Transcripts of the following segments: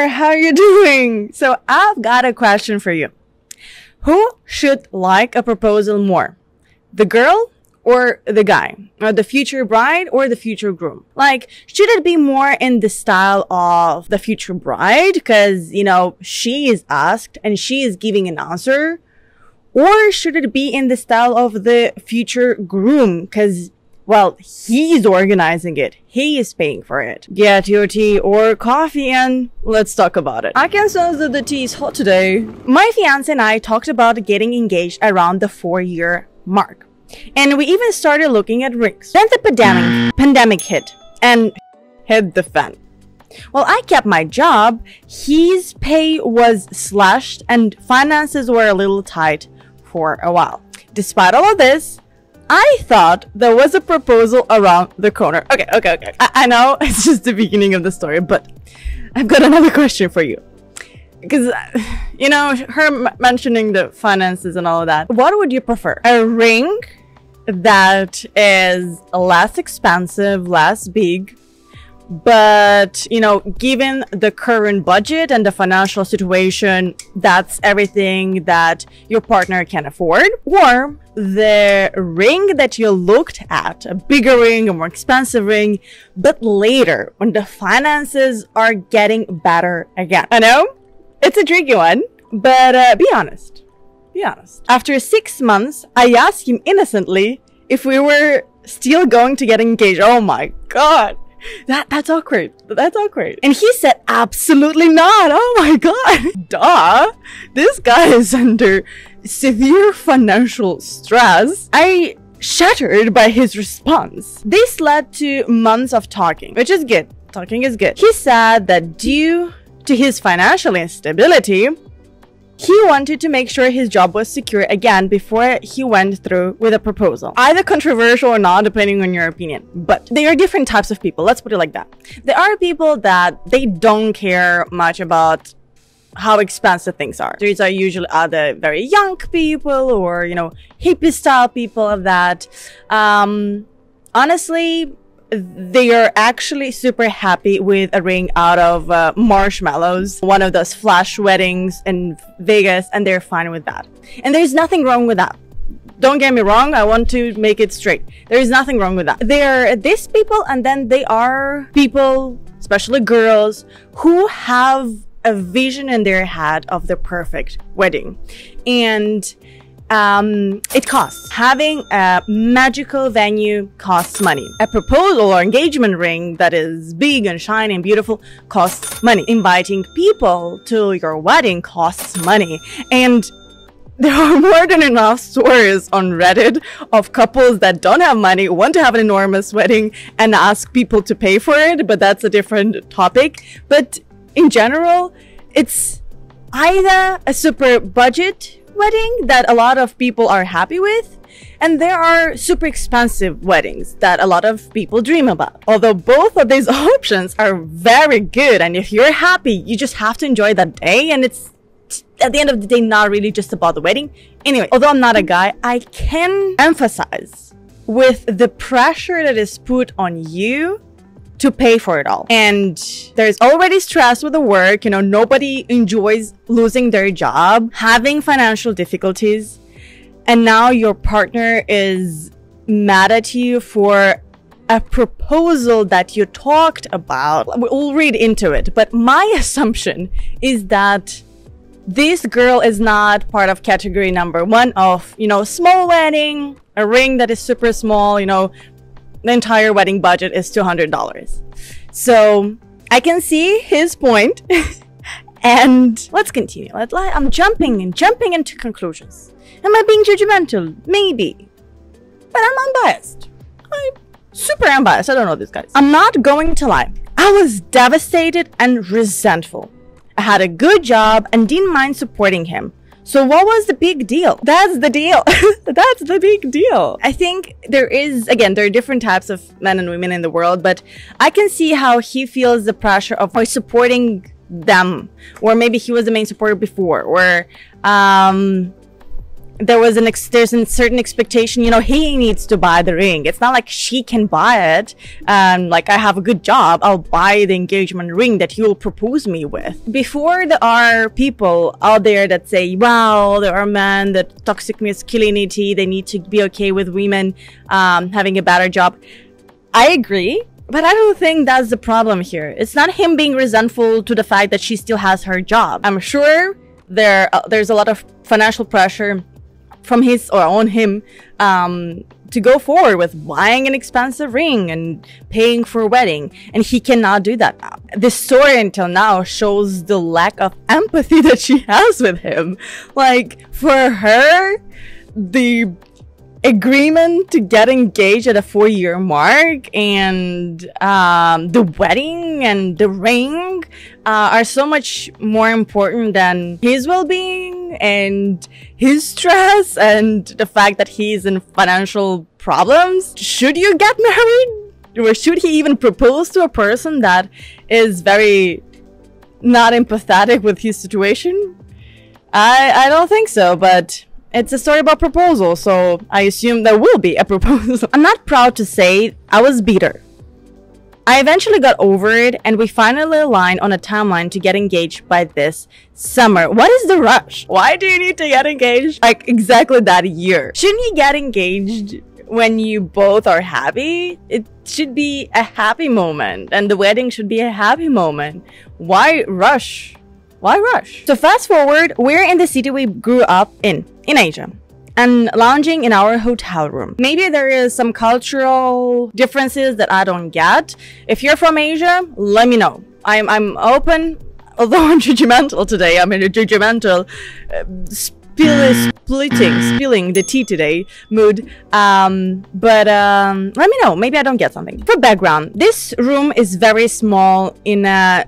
there, how are you doing? So I've got a question for you. Who should like a proposal more? The girl or the guy? Or the future bride or the future groom? Like, should it be more in the style of the future bride? Because, you know, she is asked and she is giving an answer. Or should it be in the style of the future groom? Because, well, he's organizing it. He is paying for it. Get your tea or coffee and let's talk about it. I can sense that the tea is hot today. My fiance and I talked about getting engaged around the 4-year mark. And we even started looking at rings. Then the pandemic hit and hit the fan. Well, I kept my job. His pay was slashed and finances were a little tight for a while. Despite all of this, I thought there was a proposal around the corner. Okay. I know it's just the beginning of the story, but I've got another question for you. Because, you know, her mentioning the finances and all of that. What would you prefer? A ring that is less expensive, less big, but, you know, given the current budget and the financial situation, that's everything that your partner can afford? Or the ring that you looked at, a bigger ring, a more expensive ring, but later when the finances are getting better again? I know it's a tricky one, but be honest. Be honest. After 6 months, I asked him innocently if we were still going to get engaged. Oh my God. That's awkward. That's awkward. And he said, absolutely not. Oh my God. Duh. This guy is under severe financial stress. I shattered by his response. This led to months of talking, which is good. Talking is good. He said that due to his financial instability, he wanted to make sure his job was secure again before he went through with a proposal. Either controversial or not, depending on your opinion. But there are different types of people. Let's put it like that. There are people that they don't care much about how expensive things are. These are usually either very young people or, you know, hippie style people of that. Honestly, they are actually super happy with a ring out of marshmallows, one of those flash weddings in Vegas, and they're fine with that. And there's nothing wrong with that. Don't get me wrong, I want to make it straight. There is nothing wrong with that. There are these people, and then they are people, especially girls, who have a vision in their head of the perfect wedding. And it costs. Having a magical venue costs money. A proposal or engagement ring that is big and shiny and beautiful costs money. Inviting people to your wedding costs money. And there are more than enough stories on Reddit of couples that don't have money, want to have an enormous wedding and ask people to pay for it, but that's a different topic. But in general, it's either a super budget wedding that a lot of people are happy with, and there are super expensive weddings that a lot of people dream about. Although both of these options are very good, and if you're happy, you just have to enjoy that day, and it's at the end of the day not really just about the wedding. Anyway, although I'm not a guy, I can empathize with the pressure that is put on you to pay for it all. And there's already stress with the work, you know, nobody enjoys losing their job, having financial difficulties, and now your partner is mad at you for a proposal that you talked about. We'll read into it, but my assumption is that this girl is not part of category number 1 of, you know, small wedding, a ring that is super small, you know, the entire wedding budget is $200. So I can see his point. And let's continue. I'm jumping into conclusions. Am I being judgmental? Maybe. But I'm unbiased. I'm super unbiased. I don't know these guys. I'm not going to lie. I was devastated and resentful. I had a good job and didn't mind supporting him. So what was the big deal? That's the deal. That's the big deal. I think there is, again, there are different types of men and women in the world, but I can see how he feels the pressure of supporting them. Or maybe he was the main supporter before. Or there's a certain expectation, you know, he needs to buy the ring. It's not like she can buy it and like, I have a good job, I'll buy the engagement ring that he will propose me with. Before, there are people out there that say, wow, there are men that toxic masculinity, they need to be okay with women having a better job. I agree, but I don't think that's the problem here. It's not him being resentful to the fact that she still has her job. I'm sure there's a lot of financial pressure from his or on him to go forward with buying an expensive ring and paying for a wedding, and he cannot do that now. This story until now shows the lack of empathy that she has with him. Like, for her, the agreement to get engaged at a 4-year mark and the wedding and the ring are so much more important than his well-being and his stress and the fact that he's in financial problems. Should you get married? Or should he even propose to a person that is very not empathetic with his situation? I don't think so, but it's a story about proposal, so I assume there will be a proposal. I'm not proud to say I was bitter. I eventually got over it, and we finally aligned on a timeline to get engaged by this summer. What is the rush? Why do you need to get engaged like exactly that year? Shouldn't you get engaged when you both are happy? It should be a happy moment, and the wedding should be a happy moment. Why rush? Why rush? So fast forward, we're in the city we grew up in Asia, and lounging in our hotel room. Maybe there is some cultural differences that I don't get. If you're from Asia, let me know. I'm open, although I'm judgmental today. I'm in a judgmental spilling the tea today mood. But let me know. Maybe I don't get something. For background, this room is very small in a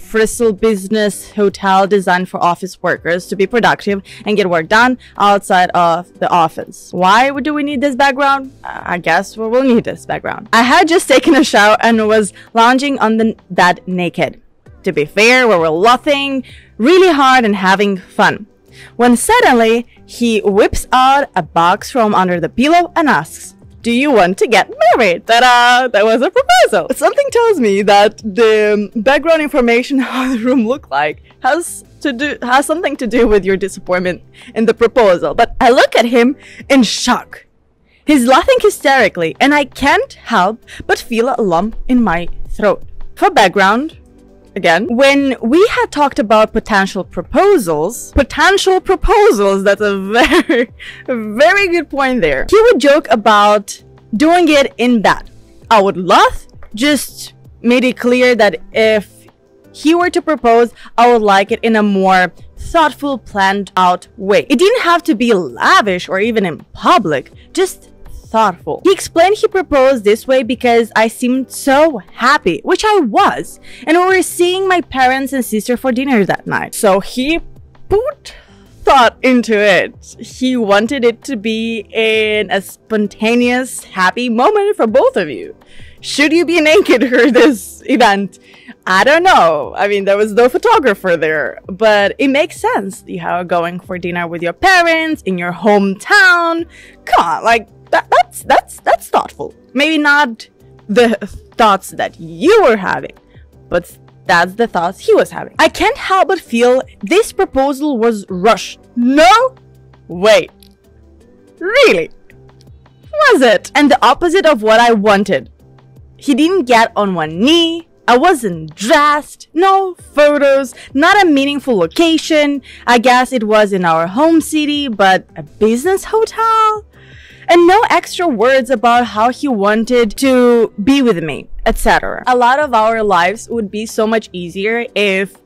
fristle business hotel designed for office workers to be productive and get work done outside of the office. Why do we need this background? I guess we will need this background. I had just taken a shower and was lounging on the bed naked. To be fair, we were laughing really hard and having fun, when suddenly he whips out a box from under the pillow and asks, "Do you want to get married?" Ta-da! That was a proposal. Something tells me that the background information how the room looked like has something to do with your disappointment in the proposal. But I look at him in shock. He's laughing hysterically, and I can't help but feel a lump in my throat. For background, again, when we had talked about potential proposals, that's a very, very good point there. He would joke about doing it in bed. I would laugh, just made it clear that if he were to propose, I would like it in a more thoughtful, planned out way. It didn't have to be lavish or even in public, just thoughtful. He explained he proposed this way because I seemed so happy, which I was, and we were seeing my parents and sister for dinner that night. So he put thought into it. He wanted it to be in a spontaneous, happy moment for both of you. Should you be naked for this event? I don't know. I mean, there was no photographer there, but it makes sense. You are going for dinner with your parents in your hometown. Come on, like that's thoughtful. Maybe not the thoughts that you were having, but that's the thoughts he was having. I can't help but feel this proposal was rushed. No way. Really? Was it? And the opposite of what I wanted. He didn't get on one knee. I wasn't dressed. No photos. Not a meaningful location. I guess it was in our home city, but a business hotel? And no extra words about how he wanted to be with me, etc. A lot of our lives would be so much easier if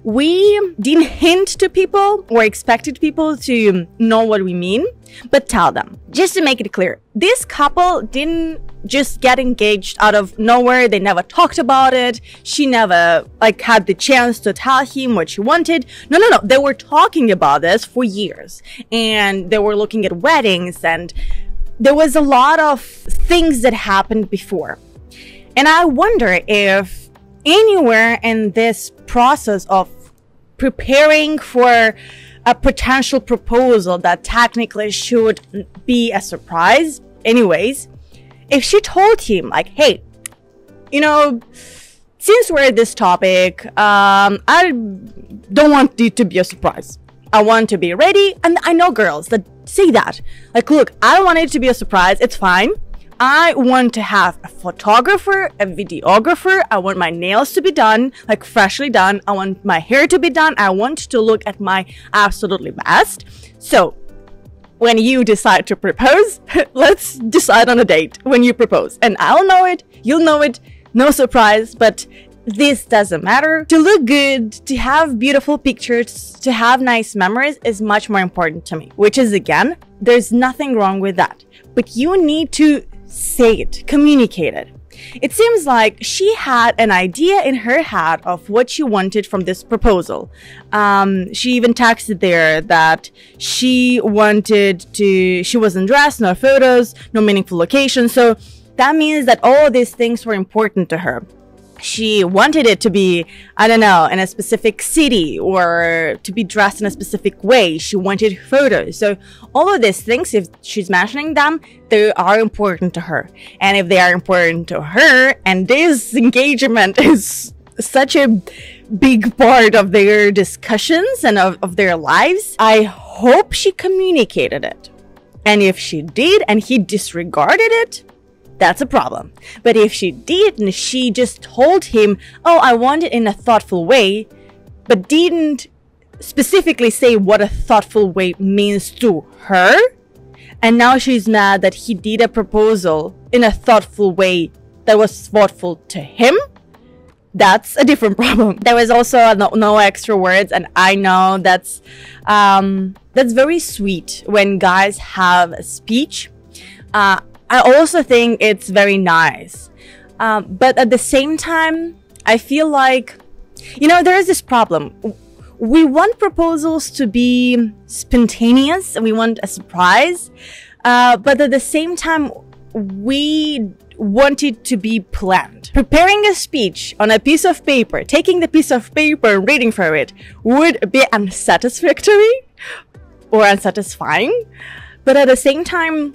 we didn't hint to people or expected people to know what we mean, but tell them. Just to make it clear, this couple didn't just get engaged out of nowhere. They never talked about it. She never had the chance to tell him what she wanted. No. They were talking about this for years, and they were looking at weddings, and there was a lot of things that happened before. And I wonder if anywhere in this process of preparing for a potential proposal that technically should be a surprise anyways, if she told him like, hey, you know, since we're at this topic, I don't want it to be a surprise. I want to be ready. And I know girls that say that. Like, look, I don't want it to be a surprise. It's fine. I want to have a photographer, a videographer. I want my nails to be done, like freshly done. I want my hair to be done. I want to look at my absolutely best. So when you decide to propose, let's decide on a date when you propose. And I'll know it. You'll know it. No surprise, but this doesn't matter. To look good, to have beautiful pictures, to have nice memories is much more important to me. Which is, again, there's nothing wrong with that. But you need to say it, communicate it. It seems like she had an idea in her head of what she wanted from this proposal. She even texted there that she wasn't dressed, no photos, no meaningful location. So that means that all these things were important to her. She wanted it to be, I don't know, in a specific city or to be dressed in a specific way. She wanted photos. So all of these things, if she's mentioning them, they are important to her. And if they are important to her, and this engagement is such a big part of their discussions and of their lives, I hope she communicated it. And if she did and he disregarded it, that's a problem. But if she did and she just told him, oh, I want it in a thoughtful way, but didn't specifically say what a thoughtful way means to her, and now she's mad that he did a proposal in a thoughtful way that was thoughtful to him, that's a different problem. There was also no extra words, and I know that's very sweet when guys have a speech. I also think it's very nice. But at the same time, I feel like, you know, there is this problem. We want proposals to be spontaneous and we want a surprise. But at the same time, we want it to be planned. Preparing a speech on a piece of paper, taking the piece of paper and reading for it would be unsatisfactory or unsatisfying. But at the same time,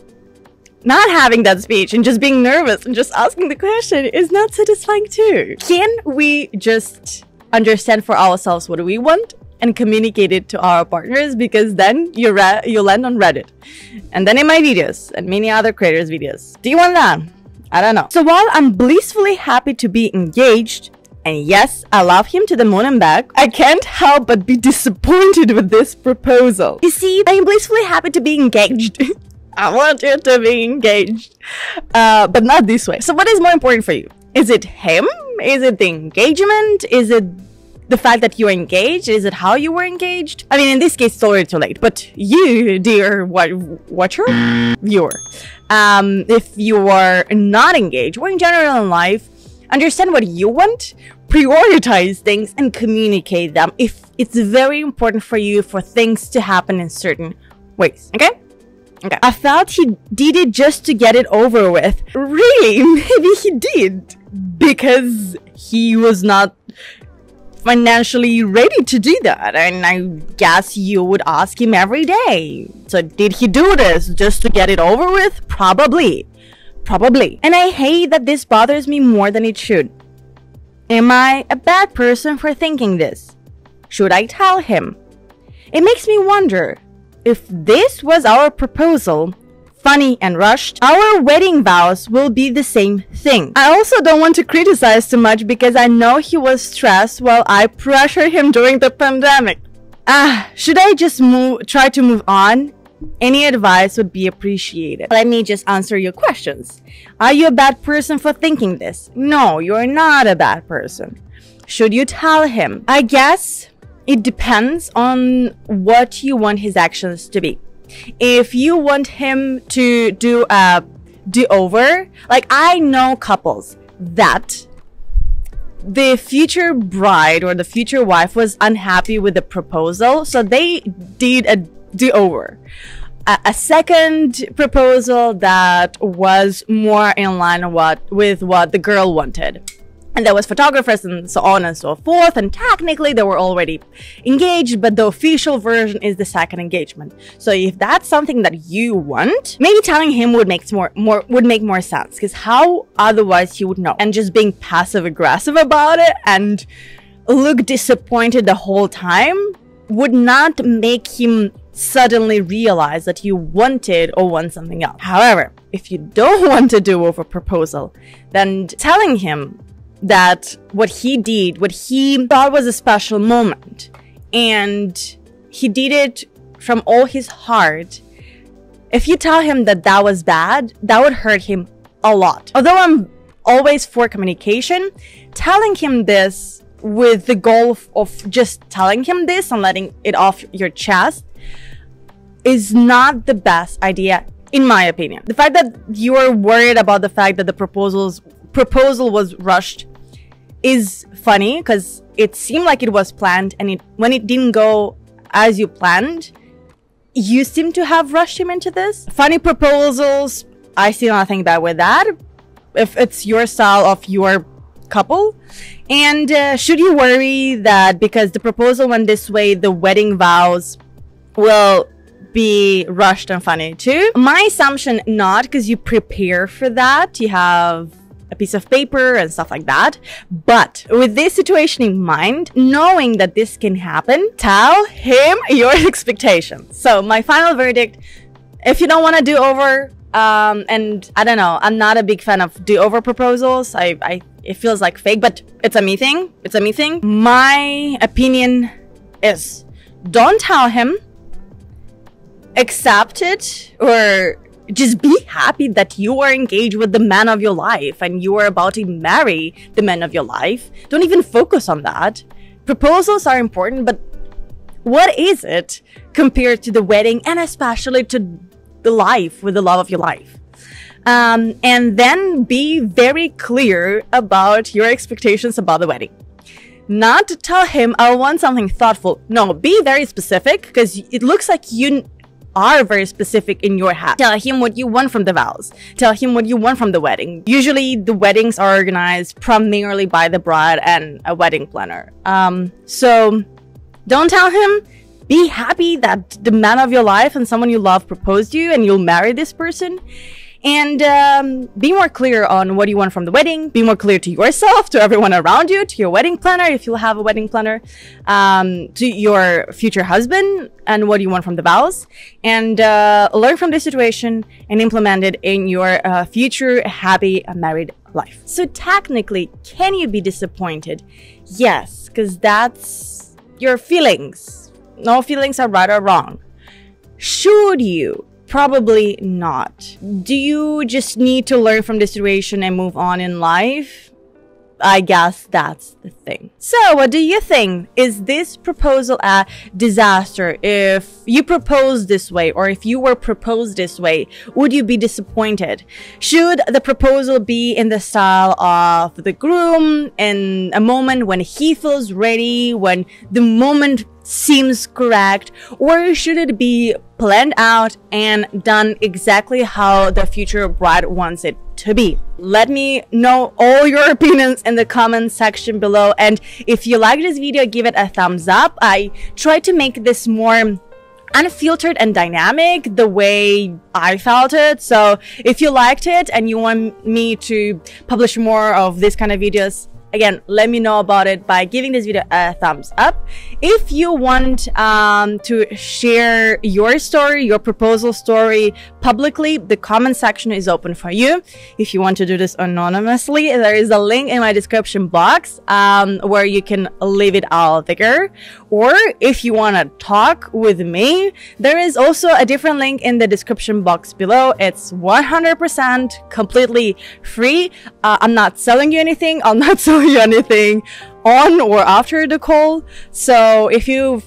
not having that speech and just being nervous and just asking the question is not satisfying too. Can we just understand for ourselves what we want and communicate it to our partners? Because then you land on Reddit. And then in my videos and many other creators' videos. Do you want that? I don't know. So while I'm blissfully happy to be engaged, and yes, I love him to the moon and back, I can't help but be disappointed with this proposal. You see, I'm blissfully happy to be engaged. I want you to be engaged, but not this way. So what is more important for you? Is it him? Is it the engagement? Is it the fact that you're engaged? Is it how you were engaged? I mean, in this case, it's already too late. But you, dear watcher, viewer, if you are not engaged, or in general in life, understand what you want, prioritize things, and communicate them if it's very important for you for things to happen in certain ways, okay? Okay. I felt he did it just to get it over with. Really? Maybe he did. Because he was not financially ready to do that. And I guess you would ask him every day. So did he do this just to get it over with? Probably. Probably. And I hate that this bothers me more than it should. Am I a bad person for thinking this? Should I tell him? It makes me wonder. If this was our proposal, funny and rushed, our wedding vows will be the same thing. I also don't want to criticize too much because I know he was stressed while I pressured him during the pandemic. Should I just try to move on? Any advice would be appreciated. Let me just answer your questions. Are you a bad person for thinking this? No, you're not a bad person. Should you tell him? I guess it depends on what you want his actions to be. If you want him to do a do-over, like I know couples that the future bride or the future wife was unhappy with the proposal, so they did a do-over. A second proposal that was more in line with what the girl wanted. And there was photographers and so on and so forth, and technically they were already engaged, but the official version is the second engagement. So if that's something that you want, maybe telling him would make more sense, because how otherwise he would know? And just being passive aggressive about it and look disappointed the whole time would not make him suddenly realize that you wanted or want something else. However, if you don't want to do over proposal, then telling him that what he did, what he thought was a special moment, and he did it from all his heart, if you tell him that that was bad, that would hurt him a lot. Although I'm always for communication, telling him this with the goal of just telling him this and letting it off your chest is not the best idea, in my opinion. The fact that you're worried about the fact that the proposal was rushed is funny, because it seemed like it was planned, and when it didn't go as you planned, you seem to have rushed him into this. Funny proposals, I see nothing bad with that if it's your style of your couple. And should you worry that because the proposal went this way, the wedding vows will be rushed and funny too? My assumption, not, because you prepare for that. You have a piece of paper and stuff like that. But with this situation in mind, knowing that this can happen, tell him your expectations. So my final verdict, if you don't want to do over, and I don't know, I'm not a big fan of do over proposals. It feels like fake, but it's a me thing. It's a me thing. My opinion is, don't tell him, accept it, or just be happy that you are engaged with the man of your life and you are about to marry the man of your life. Don't even focus on that. Proposals are important, but what is it compared to the wedding, and especially to the life with the love of your life? And then be very clear about your expectations about the wedding. Not to tell him, I want something thoughtful. No, be very specific, because it looks like you are very specific in your head. Tell him what you want from the vows. Tell him what you want from the wedding. Usually the weddings are organized primarily by the bride and a wedding planner. So don't tell him. Be happy that the man of your life and someone you love proposed you and you'll marry this person. And be more clear on what you want from the wedding. Be more clear to yourself, to everyone around you, to your wedding planner, if you'll have a wedding planner, to your future husband, and what you want from the vows. And learn from this situation and implement it in your future happy married life. So technically, can you be disappointed? Yes, because that's your feelings. No feelings are right or wrong. Should you? Probably not. Do you just need to learn from the situation and move on in life? I guess that's the thing. So what do you think? Is this proposal a disaster? If you propose this way, or if you were proposed this way, would you be disappointed? Should the proposal be in the style of the groom, in a moment when he feels ready, when the moment seems correct, or should it be planned out and done exactly how the future bride wants it to be? Let me know all your opinions in the comment section below, and if you like this video, give it a thumbs up. I try to make this more unfiltered and dynamic the way I felt it. So if you liked it and you want me to publish more of this kind of videos, again, let me know about it by giving this video a thumbs up. If you want to share your story, your proposal story publicly, the comment section is open for you. If you want to do this anonymously, there is a link in my description box where you can leave it out there. Or if you want to talk with me, there is also a different link in the description box below. It's 100% completely free. I'm not selling you anything. I'll not sell you anything on or after the call. So if you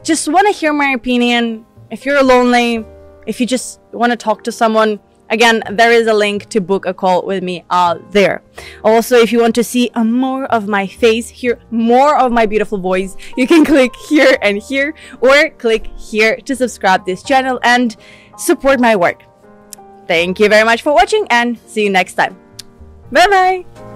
just want to hear my opinion, if you're lonely, if you just want to talk to someone, again, there is a link to book a call with me out there. Also, if you want to see more of my face, hear more of my beautiful voice, you can click here and here, or click here to subscribe this channel and support my work. Thank you very much for watching, and see you next time. Bye bye.